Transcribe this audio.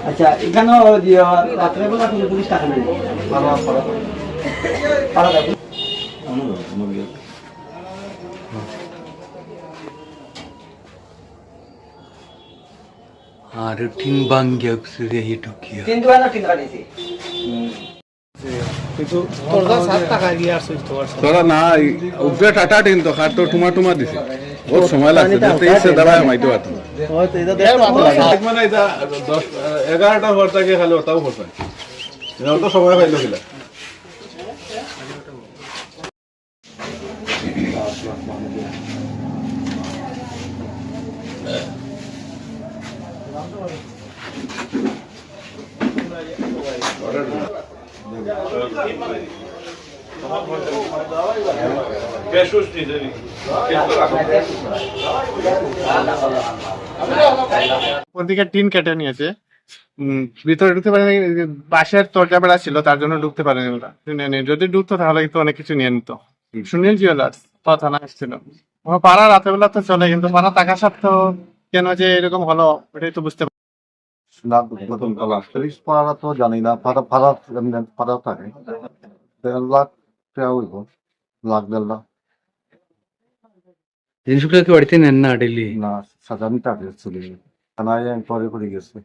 আচ্ছা এখানেও রাত্রেবেলা কিন্তু 20 টাকা নেই আর টিন বাঙ্গিয়া সুরে হি ঢুকিয়া তিন দুয়ানা তিন কাটিছি কিন্তু তোরা 7 টাকা দিয়ে আসছিস তোরা না উপরে টাটা টিন তো খাট তো টুমা টুমা দিছে বহুত সময় লাগছে যেতে ইচ্ছে দাঁড়ায় মাইতে পারতো হয়তো এটা দেখতে মানে এটা 10 11টা পর থেকে খালি ওটাও হচ্ছে এটা তো সময় পাইলো কিলা ওদিকে টিন কেটে নিয়েছে ভিতরে ঢুকতে পারেনি বাঁশের দরজা বেড়া ছিল তার জন্য ঢুকতে পারেনি ওরা যদি ঢুকতো তাহলে কিন্তু অনেক কিছু নিয়ে নিত সুনীল জুয়েলার্স থানা এসেছিল পাড়া রাতের বেলা তো চলে কিন্তু পাড়া টাকা সত্ত্বেও কেন যে এরকম হলো ওটাই তো বুঝতে পাড়া তো জানি না পাড়া থাকে 1.5 লাখ টাকা হইব লাখ 1.5 লাখ জিনিসগুলো কি বাড়িতে নেন না ডেলি না সাজানি টাকা চলে থানায় এনকোয়ারি করে গেছে